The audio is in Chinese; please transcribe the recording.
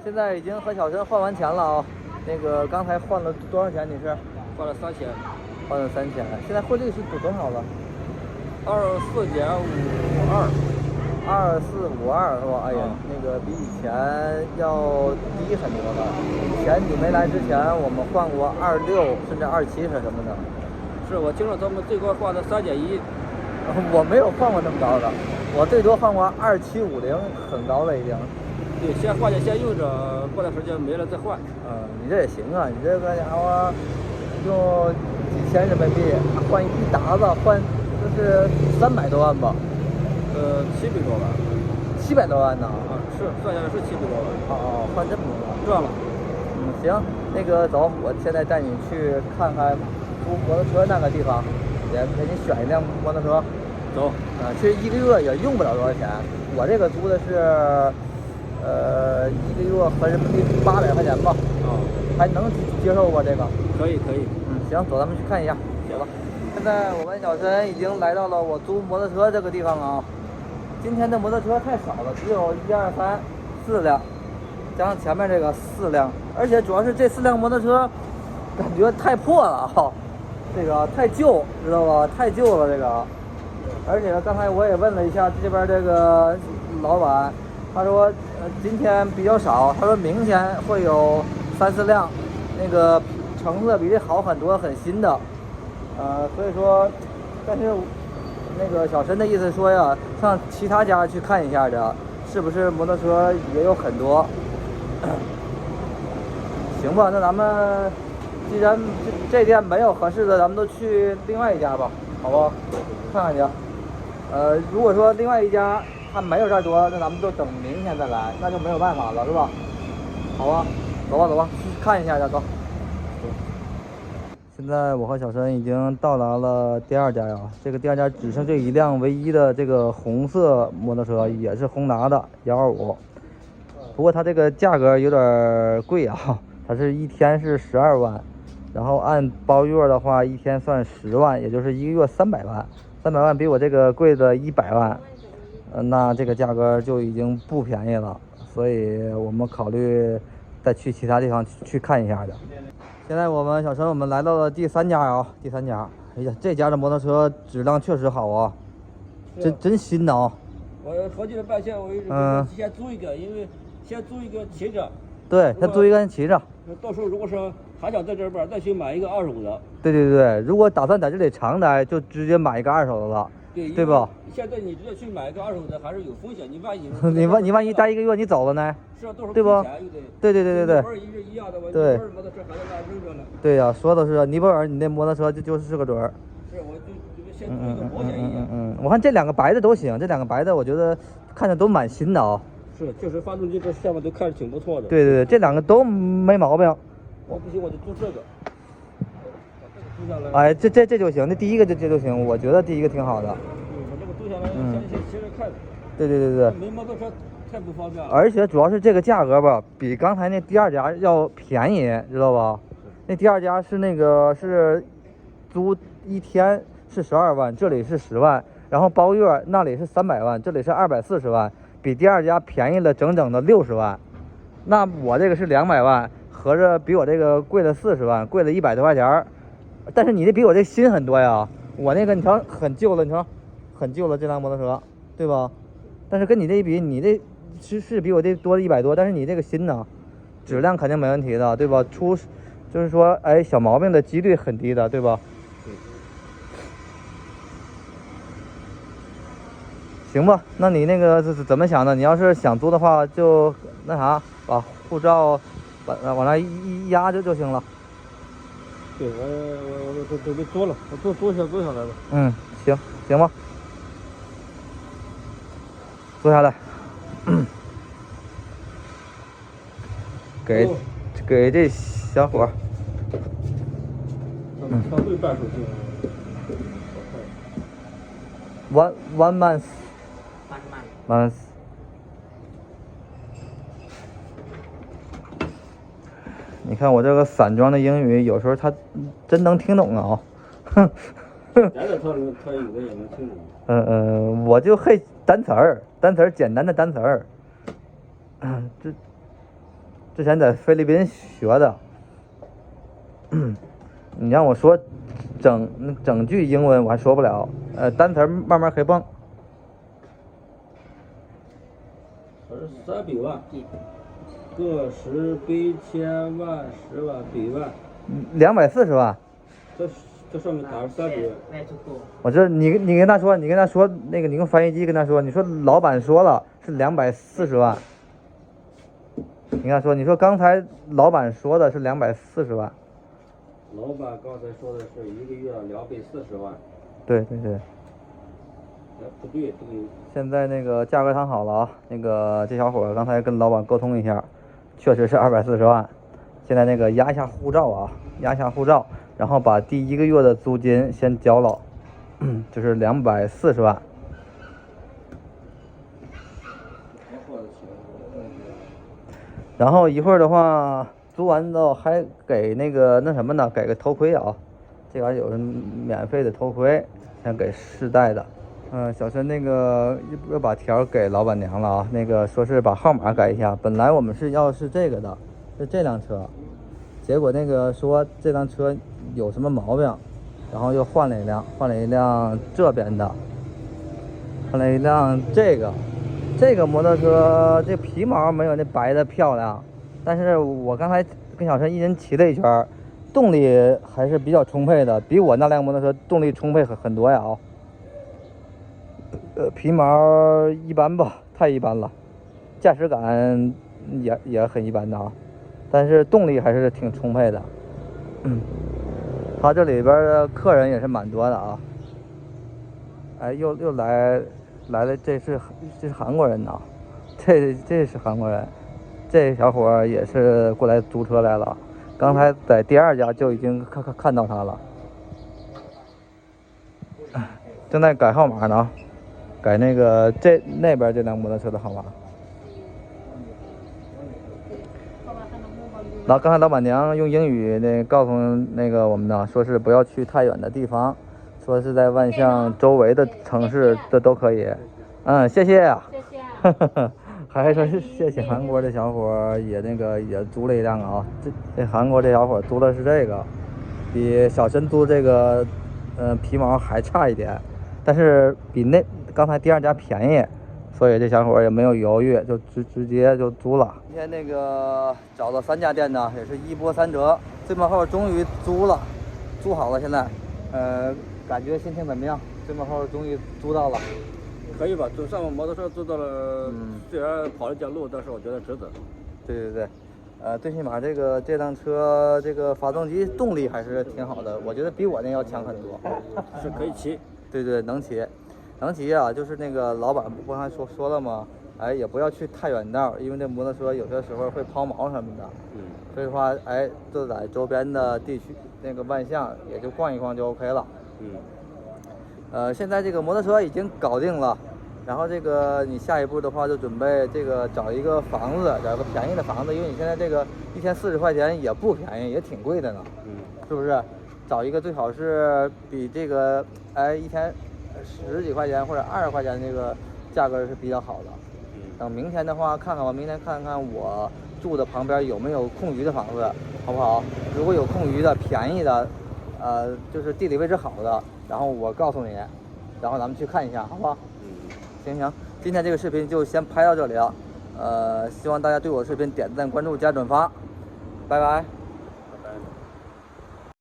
现在已经和小陈换完钱了啊。那个刚才换了多少钱？你是换了3000，换了3000。现在汇率是多少了？24.52，24.52是吧？哎呀，那个比以前要低很多了。以前你没来之前，我们换过26甚至27是什么的。是我听说他们最高换的3.1，我没有换过那么高的，我最多换过2750，很高了已经。对，先换着先用着，过段时间没了再换。你这也行啊，你这个家伙用几千人民币换一沓子，换就是300多万吧，700多万，700多万呢？是算下来是700多万。换这么多万，赚了。行，那个走，我现在带你去看看租摩托车那个地方，也给你选一辆摩托车。走。其实一个月也用不了多少钱，我这个租的是。一个月合人民币800块钱吧，还能接受吧？这个可以。行，走，咱们去看一下，走吧。现在我跟小陈已经来到了我租摩托车这个地方啊。今天的摩托车太少了，只有1、2、3、4辆，加上前面这个4辆，而且主要是这4辆摩托车感觉太破了哈，这个太旧，知道吧？太旧了这个。而且刚才我也问了一下这边这个老板。他说，今天比较少。他说明天会有3、4辆，那个成色比这好很多，很新的。所以说，但是那个小陈的意思说呀，上其他家去看一下的，是不是摩托车也有很多？行吧，那咱们既然这店没有合适的，咱们都去另外一家吧，好不好？看看去。如果说另外一家。他没有这儿多，那咱们就等明天再来，那就没有办法了，是吧？好吧，走吧，去看一下去，走。现在我和小陈已经到达了第2家呀，这个第2家只剩这一辆唯一的这个红色摩托车，也是宏达的125。不过它这个价格有点贵啊，它是一天是12万，然后按包月的话，一天算10万，也就是一个月300万，300万比我这个贵的100万。那这个价格就已经不便宜了，所以我们考虑再去其他地方去看一下的。现在我们来到了第3家啊，第3家。哎呀，这家的摩托车质量确实好啊，真新的啊。我好几个半天，我一直先租一个，因为先租一个骑着。对，先租一个人骑着。到时候如果说还想在这边再去买一个2手的。对，如果打算在这里长待，就直接买一个2手的了。对吧？现在你直接去买个2手的还是有风险，你万一你万一待1个月你走了呢？是啊，到时候对不？对。对。对呀，说的是尼泊尔，你那摩托车就是个准儿。是，我就先做一个保险一样。我看这2个白的都行，这2个白的我觉得看着都蛮新的啊。是，就是发动机这下面都看着挺不错的。对，这2个都没毛病。我不行，我就租这个。哎，这就行，那第一个这就行，我觉得第一个挺好的。我这个租下来，先骑着看。对。没摩托车太不方便了。而且主要是这个价格吧，比刚才那第2家要便宜，知道吧？那第2家是租一天是12万，这里是10万，然后包月那里是300万，这里是240万，比第2家便宜了整整的60万。那我这个是200万，合着比我这个贵了40万，贵了100多块钱。但是你这比我这新很多呀，我那个你瞧很旧了，你瞧很旧了这辆摩托车，对吧？但是跟你这一比，你这是比我这多了100多，但是你这个新呢，质量肯定没问题的，对吧？就是说，哎，小毛病的几率很低的，对吧？对。行吧，那你那个是怎么想的？你要是想租的话，就那啥，把护照往那一压就行了。对，我准备租了，我租下来了。行吧，租下来。给这小伙。他会办手续。One month。你看我这个散装的英语，有时候他真能听懂啊。咱这他有的也能听懂。我就会单词儿，简单的单词儿。之前在菲律宾学的。你让我说整句英文我还说不了，单词慢慢可以蹦。300万，个十百千万十万百万240万。这上面打着300万。我这你跟他说那个你用翻译机跟他说，你说老板说了是240万。你跟他说，你说刚才老板说的是240万。老板刚才说的是一个月240万。对对对。不对，这个现在那个价格谈好了啊，那个这小伙刚才跟老板沟通一下，确实是240万。现在那个压下护照啊，压下护照，然后把第1个月的租金先交了，就是240万。然后一会儿的话，租完之后还给那个那什么呢？给个头盔啊，这玩意有免费的头盔，先给试戴的。小申那个又把条给老板娘了啊，那个说是把号码改一下，本来我们是要是这个的，是这辆车，结果那个说这辆车有什么毛病，然后又换了一辆这边的，换了一辆这个摩托车，这皮毛没有那白的漂亮，但是我刚才跟小申一人骑了一圈，动力还是比较充沛的，比我那辆摩托车动力充沛很多呀啊。皮毛一般吧，太一般了，驾驶感也很一般的啊，但是动力还是挺充沛的。他这里边的客人也是蛮多的啊。哎，又来了，这是韩国人呐，这是韩国人，这小伙也是过来租车来了，刚才在第2家就已经看到他了，正在改号码呢。改那个那边这辆摩托车的号码。刚才老板娘用英语告诉那个我们呢，说是不要去太远的地方，说是在万象周围的城市的都可以。谢谢呀。谢谢。还说是谢谢韩国这小伙也租了一辆啊，这韩国这小伙租的是这个，比小申租这个皮毛还差一点，但是比刚才第2家便宜，所以这小伙也没有犹豫，就直接就租了。今天那个找了3家店呢，也是1波3折，最末后终于租好了。现在，感觉心情怎么样？最末后终于租到了。可以吧？就上摩托车租到了，虽然跑了点路，但是我觉得值得。对，最起码这辆车这个发动机动力还是挺好的，我觉得比我那要强很多。是可以骑。对，能骑啊，就是那个老板不刚才说了吗？哎，也不要去太远道，因为这摩托车有些时候会抛锚什么的。所以说，哎，就在周边的地区那个万象也就逛一逛就 OK 了。现在这个摩托车已经搞定了，然后这个你下一步的话就准备这个找一个房子，找一个便宜的房子，因为你现在这个一天40块钱也不便宜，也挺贵的呢。是不是？找一个最好是比这个一天10几块钱或者20块钱这个价格是比较好的。等明天的话看看吧，明天看看我住的旁边有没有空余的房子，好不好？如果有空余的便宜的，就是地理位置好的，然后我告诉你，然后咱们去看一下，好不好？行，今天这个视频就先拍到这里了。希望大家对我视频点赞、关注、加转发，拜拜。